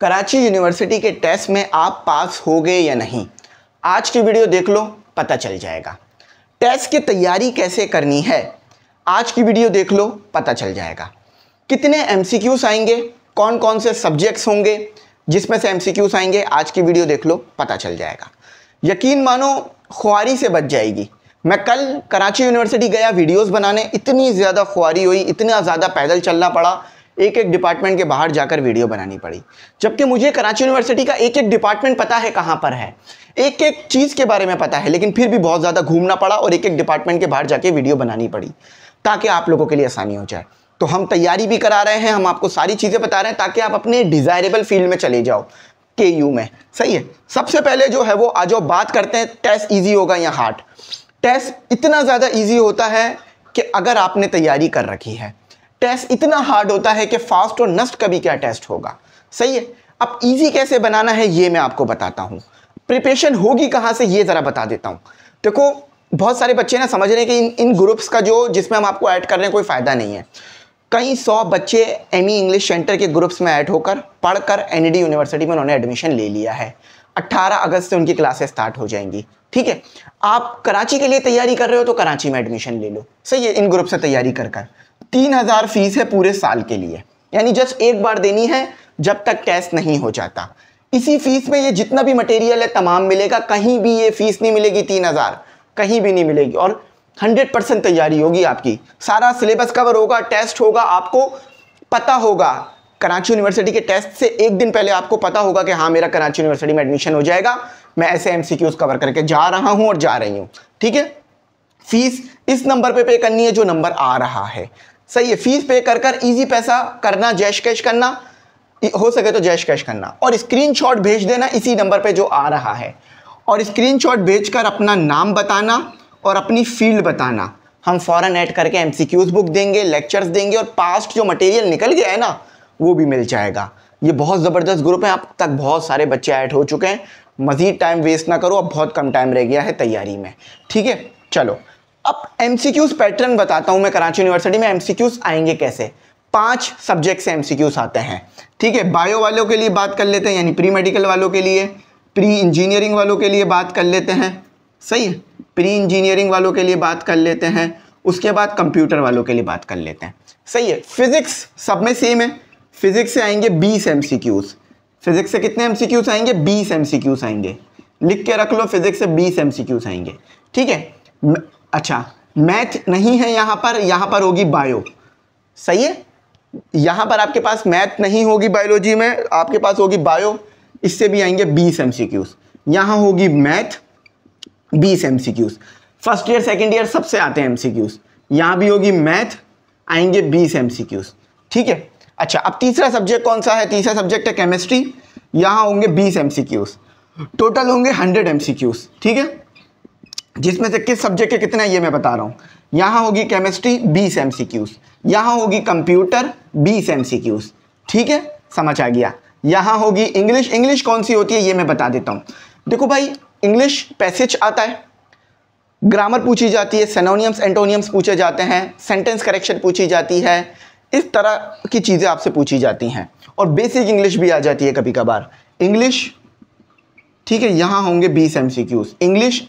Karachi university के test में आप पास हो गए या नहीं, आज की वीडियो देख लो, पता चल जाएगा। टेस्ट की तैयारी कैसे करनी है, आज की वीडियो देख लो, पता चल जाएगा। कितने एमसीक्यूज आएंगे, कौन कौन से सब्जेक्ट्स होंगे जिसमें से एमसीक्यूज आएंगे, आज की वीडियो देख लो, पता चल जाएगा। यकीन मानो खुआरी से बच जाएगी। मैं कल कराची यूनिवर्सिटी गया वीडियोस बनाने, इतनी ज़्यादा खुआरी हुई, इतना ज़्यादा पैदल चलना पड़ा, एक एक डिपार्टमेंट के बाहर जाकर वीडियो बनानी पड़ी। जबकि मुझे कराची यूनिवर्सिटी का एक एक डिपार्टमेंट पता है कहाँ पर है, एक एक चीज़ के बारे में पता है, लेकिन फिर भी बहुत ज़्यादा घूमना पड़ा और एक एक डिपार्टमेंट के बाहर जाके वीडियो बनानी पड़ी ताकि आप लोगों के लिए आसानी हो जाए। तो हम तैयारी भी करा रहे हैं, हम आपको सारी चीज़ें बता रहे हैं ताकि आप अपने डिज़ायरेबल फील्ड में चले जाओ, केयू में। सही है। सबसे पहले जो है वो आ जाओ बात करते हैं, टेस्ट ईजी होगा या हार्ड। टेस्ट इतना ज़्यादा ईजी होता है कि अगर आपने तैयारी कर रखी है। टेस्ट इतना हार्ड होता है कि फास्ट और नस्ट का भी क्या टेस्ट होगा। सही है। अब इजी कैसे बनाना है ये मैं आपको बताता हूँ। प्रिपरेशन होगी कहाँ से ये ज़रा बता देता हूँ। देखो, बहुत सारे बच्चे ना समझ रहे हैं कि इन ग्रुप्स का जो जिसमें हम आपको ऐड कर रहे हैं कोई फ़ायदा नहीं है। कई 100 बच्चे एमई इंग्लिश सेंटर के ग्रुप्स में ऐड होकर पढ़कर एनईडी यूनिवर्सिटी में उन्होंने एडमिशन ले लिया है। 18 अगस्त से उनकी क्लासेस स्टार्ट हो जाएंगी। ठीक है। आप कराची के लिए तैयारी कर रहे हो तो कराची में एडमिशन ले लो। सही है। इन ग्रुप से तैयारी कर 3000 फीस है पूरे साल के लिए, यानी जस्ट एक बार देनी है जब तक टेस्ट नहीं हो जाता। इसी फीस में ये जितना भी मटेरियल है तमाम मिलेगा, कहीं भी ये फीस नहीं मिलेगी। 3000 कहीं भी नहीं मिलेगी और 100% तैयारी होगी आपकी। सारा सिलेबस कवर होगा, टेस्ट होगा, आपको पता होगा। कराची यूनिवर्सिटी के टेस्ट से एक दिन पहले आपको पता होगा कि हाँ मेरा कराची यूनिवर्सिटी में एडमिशन हो जाएगा, मैं ऐसे एमसीक्यूज कवर करके जा रहा हूँ और जा रही हूँ। ठीक है। फीस इस नंबर पे करनी है जो नंबर आ रहा है। सही है। फीस पे कर इजी पैसा करना, जैश कैश करना, हो सके तो जैश कैश करना और स्क्रीनशॉट भेज देना इसी नंबर पे जो आ रहा है। और स्क्रीनशॉट भेजकर अपना नाम बताना और अपनी फील्ड बताना। हम फ़ौरन ऐड करके एमसीक्यूज बुक देंगे, लेक्चर्स देंगे और पास्ट जो मटेरियल निकल गया है ना वो भी मिल जाएगा। ये बहुत ज़बरदस्त ग्रुप है, अब तक बहुत सारे बच्चे ऐड हो चुके हैं। मज़ीद टाइम वेस्ट ना करो, अब बहुत कम टाइम रह गया है तैयारी में। ठीक है। चलो अब एमसीक्यूज पैटर्न बताता हूँ मैं। कराची यूनिवर्सिटी में एमसीक्यूज आएंगे कैसे। 5 सब्जेक्ट से एमसीक्यूज आते हैं। ठीक है। बायो वालों के लिए बात कर लेते हैं, यानी प्री मेडिकल वालों के लिए, प्री इंजीनियरिंग वालों के लिए बात कर लेते हैं। सही है। प्री इंजीनियरिंग वालों के लिए बात कर लेते हैं, उसके बाद कंप्यूटर वालों के लिए बात कर लेते हैं। सही है। फिजिक्स सब में सेम है। फिजिक्स से आएंगे 20 एमसीक्यूज। फिजिक्स से कितने एमसीक्यूज आएंगे? 20 एमसीक्यूज आएंगे। लिख के रख लो, फिजिक्स से 20 एमसीक्यूज आएंगे। ठीक है। अच्छा, मैथ नहीं है यहाँ पर होगी बायो। सही है। यहाँ पर आपके पास मैथ नहीं होगी, बायोलॉजी में आपके पास होगी बायो, इससे भी आएंगे 20 एमसीक्यूज। यहाँ होगी math 20 MCQs. First year second year सबसे आते हैं एमसीक्यूज। यहाँ भी होगी मैथ, आएंगे 20 एमसीक्यूज। ठीक है। अच्छा, अब तीसरा सब्जेक्ट कौन सा है? तीसरा सब्जेक्ट है केमिस्ट्री। यहाँ होंगे 20 एमसीक्यूज। टोटल होंगे 100 एमसीक्यूज। ठीक है। जिसमें से किस सब्जेक्ट के कितने ये मैं बता रहा हूँ। यहाँ होगी केमिस्ट्री 20 एमसीक्यूज, यहाँ होगी कंप्यूटर 20 एमसीक्यूज। ठीक है, समझ आ गया। यहाँ होगी इंग्लिश। इंग्लिश कौन सी होती है ये मैं बता देता हूँ। देखो भाई, इंग्लिश पैसेज आता है, ग्रामर पूछी जाती है, सिनोनिम्स एंटोनियम्स पूछे जाते हैं, सेंटेंस करेक्शन पूछी जाती है, इस तरह की चीज़ें आपसे पूछी जाती हैं। और बेसिक इंग्लिश भी आ जाती है कभी कभार इंग्लिश। ठीक है। यहाँ होंगे 20 एमसीक्यूज इंग्लिश,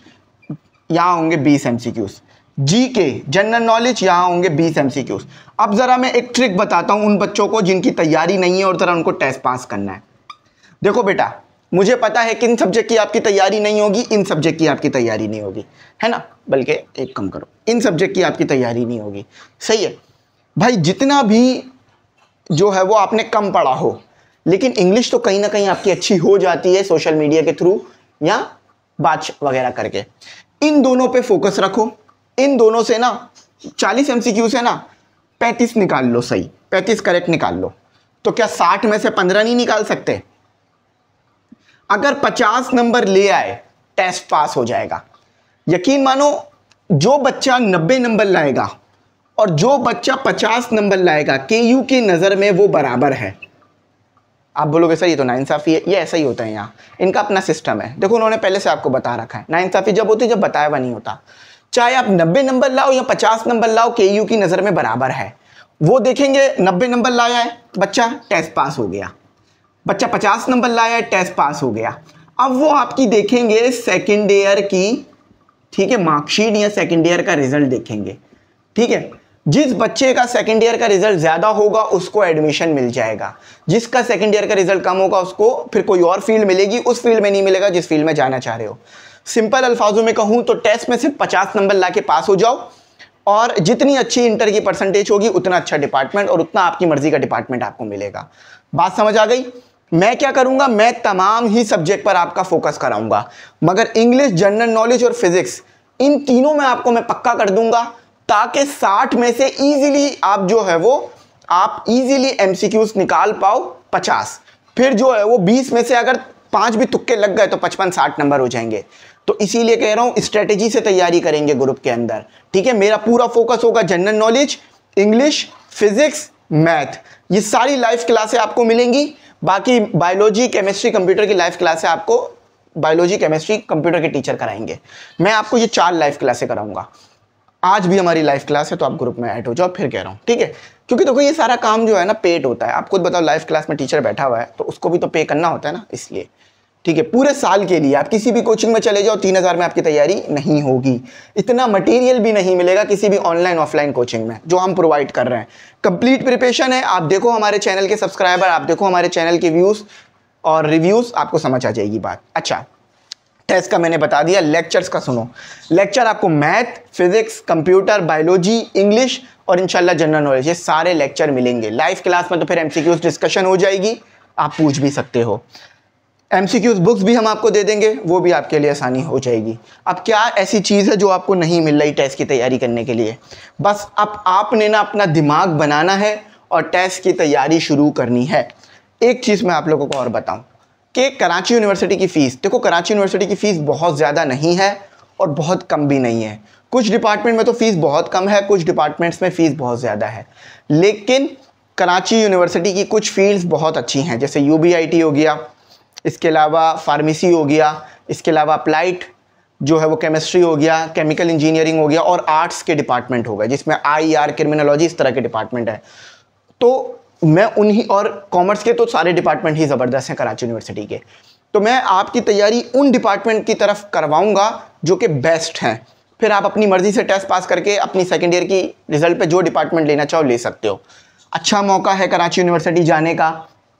यहाँ होंगे 20 एमसीक्यूज। जीके जनरल नॉलेज, यहाँ होंगे 20 एमसीक्यूज। अब ज़रा मैं एक ट्रिक बताता हूँ उन बच्चों को जिनकी तैयारी नहीं है और ज़रा उनको टेस्ट पास करना है। देखो बेटा, मुझे पता है किन सब्जेक्ट की आपकी तैयारी नहीं होगी, इन सब्जेक्ट की आपकी तैयारी नहीं होगी, है ना। बल्कि एक कम करो, इन सब्जेक्ट की आपकी तैयारी नहीं होगी। सही है भाई। जितना भी जो है वो आपने कम पढ़ा हो, लेकिन इंग्लिश तो कहीं ना कहीं आपकी अच्छी हो जाती है सोशल मीडिया के थ्रू या बात वगैरह करके। इन दोनों पे फोकस रखो। इन दोनों से ना 40 एमसीक्यू से ना 35 निकाल लो। सही, 35 करेक्ट निकाल लो। तो क्या 60 में से 15 नहीं निकाल सकते? अगर 50 नंबर ले आए टेस्ट पास हो जाएगा। यकीन मानो, जो बच्चा 90 नंबर लाएगा और जो बच्चा 50 नंबर लाएगा, केयू की नज़र में वो बराबर है। आप बोलोगे सर ये तो नाइंसाफ़ी है। ये ऐसा ही होता है, यहाँ इनका अपना सिस्टम है। देखो, उन्होंने पहले से आपको बता रखा है। नाइंसाफ़ी जब होती है जब बताया हुआ नहीं होता। चाहे आप 90 नंबर लाओ या 50 नंबर लाओ, केयू की नज़र में बराबर है। वो देखेंगे 90 नंबर लाया है बच्चा, टेस्ट पास हो गया। बच्चा 50 नंबर लाया, टेस्ट पास हो गया। अब वो आपकी देखेंगे सेकेंड ईयर की, ठीक है, मार्कशीट या सेकेंड ईयर का रिजल्ट देखेंगे, ठीक है। जिस बच्चे का सेकेंड ईयर का रिजल्ट ज्यादा होगा उसको एडमिशन मिल जाएगा, जिसका सेकेंड ईयर का रिजल्ट कम होगा उसको फिर कोई और फील्ड मिलेगी, उस फील्ड में नहीं मिलेगा जिस फील्ड में जाना चाह रहे हो। सिंपल अल्फाजों में कहूं तो टेस्ट में सिर्फ 50 नंबर लाके पास हो जाओ, और जितनी अच्छी इंटर की परसेंटेज होगी उतना अच्छा डिपार्टमेंट और उतना आपकी मर्जी का डिपार्टमेंट आपको मिलेगा। बात समझ आ गई? मैं क्या करूंगा, मैं तमाम ही सब्जेक्ट पर आपका फोकस कराऊंगा, मगर इंग्लिश, जनरल नॉलेज और फिजिक्स, इन तीनों में आपको मैं पक्का कर दूंगा, ताकि 60 में से इजीली आप जो है वो आप इजीली एमसीक्यूज निकाल पाओ 50, फिर जो है वो 20 में से अगर 5 भी तुक्के लग गए तो 55-60 नंबर हो जाएंगे। तो इसीलिए कह रहा हूं स्ट्रेटेजी से तैयारी करेंगे ग्रुप के अंदर, ठीक है। मेरा पूरा फोकस होगा general knowledge, English, physics, math, ये सारी लाइव क्लासें आपको मिलेंगी। बाकी बायोलॉजी, केमिस्ट्री, कंप्यूटर की लाइव क्लासें आपको बायोलॉजी, केमिस्ट्री, कंप्यूटर के टीचर कराएंगे। मैं आपको ये 4 लाइव क्लासें कराऊंगा। आज भी हमारी लाइव क्लास है तो आप ग्रुप में ऐड हो जाओ, फिर कह रहा हूँ, ठीक है। क्योंकि देखो ये सारा काम जो है ना पेड होता है, आप खुद बताओ, लाइव क्लास में टीचर बैठा हुआ है तो उसको भी तो पे करना होता है ना, इसलिए, ठीक है। पूरे साल के लिए आप किसी भी कोचिंग में चले जाओ, 3000 में आपकी तैयारी नहीं होगी। इतना मटेरियल भी नहीं मिलेगा किसी भी ऑनलाइन ऑफलाइन कोचिंग में जो हम प्रोवाइड कर रहे हैं। कंप्लीट प्रिपरेशन है। आप देखो हमारे चैनल के सब्सक्राइबर, आप देखो हमारे चैनल के व्यूज और रिव्यूज, आपको समझ आ जाएगी बात। अच्छा, टेस्ट का मैंने बता दिया, लेक्चर्स का सुनो। लेक्चर आपको math, physics, computer, biology, English और इंशाल्लाह जनरल नॉलेज, ये सारे लेक्चर मिलेंगे। लाइव क्लास में तो फिर एमसीक्यूज डिस्कशन हो जाएगी, आप पूछ भी सकते हो। एमसीक्यूज बुक्स भी हम आपको दे देंगे, वो भी आपके लिए आसानी हो जाएगी। अब क्या ऐसी चीज़ है जो आपको नहीं मिल रही टेस्ट की तैयारी करने के लिए? बस अब आपने ना अपना दिमाग बनाना है और टेस्ट की तैयारी शुरू करनी है। एक चीज़ मैं आप लोगों को और बताऊं कि कराची यूनिवर्सिटी की फ़ीस, देखो कराची यूनिवर्सिटी की फ़ीस बहुत ज़्यादा नहीं है और बहुत कम भी नहीं है। कुछ डिपार्टमेंट में तो फ़ीस बहुत कम है, कुछ डिपार्टमेंट्स में फ़ीस बहुत ज़्यादा है। लेकिन कराची यूनिवर्सिटी की कुछ फील्ड्स बहुत अच्छी हैं, जैसे यूबीआईटी हो गया, इसके अलावा फार्मेसी हो गया, इसके अलावा अप्लाइड जो है वो केमिस्ट्री हो गया, केमिकल इंजीनियरिंग हो गया, और आर्ट्स के डिपार्टमेंट हो गए जिसमें आईआर, क्रिमिनोलॉजी, इस तरह के डिपार्टमेंट है। तो मैं उन्हीं, और कॉमर्स के तो सारे डिपार्टमेंट ही ज़बरदस्त हैं कराची यूनिवर्सिटी के। तो मैं आपकी तैयारी उन डिपार्टमेंट की तरफ करवाऊंगा जो कि बेस्ट हैं। फिर आप अपनी मर्ज़ी से टेस्ट पास करके अपनी सेकेंड ईयर की रिज़ल्ट पे जो डिपार्टमेंट लेना चाहो ले सकते हो। अच्छा मौका है कराची यूनिवर्सिटी जाने का,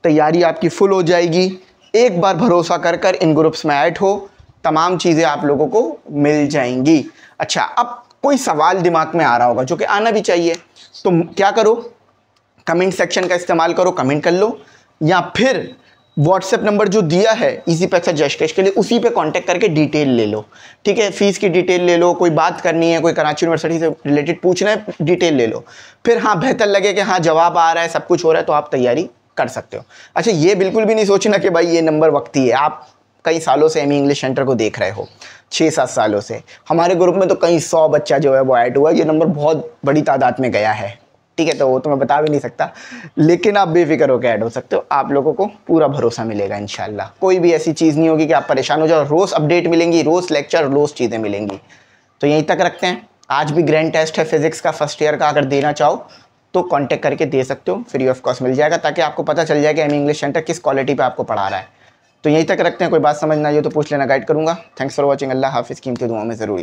तैयारी आपकी फुल हो जाएगी। एक बार भरोसा कर कर इन ग्रुप्स में ऐड हो, तमाम चीज़ें आप लोगों को मिल जाएंगी। अच्छा, अब कोई सवाल दिमाग में आ रहा होगा जो कि आना भी चाहिए, तो क्या करो, कमेंट सेक्शन का इस्तेमाल करो, कमेंट कर लो, या फिर व्हाट्सएप नंबर जो दिया है इजी पैसा जश कैश के लिए, उसी पे कांटेक्ट करके डिटेल ले लो, ठीक है। फीस की डिटेल ले लो, कोई बात करनी है, कोई कराची यूनिवर्सिटी से रिलेटेड पूछना है, डिटेल ले लो। फिर हाँ बेहतर लगे कि हाँ जवाब आ रहा है, सब कुछ हो रहा है, तो आप तैयारी कर सकते हो। अच्छा, ये बिल्कुल भी नहीं सोचना कि भाई ये नंबर वक्ती है। आप कई सालों से एमी इंग्लिश सेंटर को देख रहे हो, 6-7 सालों से। हमारे ग्रुप में तो कई 100 बच्चा जो है वो ऐड हुआ है, ये नंबर बहुत बड़ी तादाद में गया है, ठीक है। तो वो तो मैं बता भी नहीं सकता, लेकिन आप बेफिक्र होकर ऐड हो सकते हो, आप लोगों को पूरा भरोसा मिलेगा इंशाल्लाह। कोई भी ऐसी चीज़ नहीं होगी कि आप परेशान हो जाओ। रोज़ अपडेट मिलेंगी, रोज़ लेक्चर, रोज़ चीज़ें मिलेंगी। तो यहीं तक रखते हैं। आज भी ग्रैंड टेस्ट है फिजिक्स का, फर्स्ट ईयर का, अगर देना चाहो तो कांटेक्ट करके दे सकते हो, फ्री ऑफ कॉस्ट मिल जाएगा, ताकि आपको पता चल जाए कि एमी इंग्लिश सेंटर किस क्वालिटी पे आपको पढ़ा रहा है। तो यहीं तक रखते हैं। कोई बात समझना हो तो पूछ लेना, गाइड करूँगा। Thanks for watching. अल्लाह हाफिज़। कीमती दुआओं में ज़रूर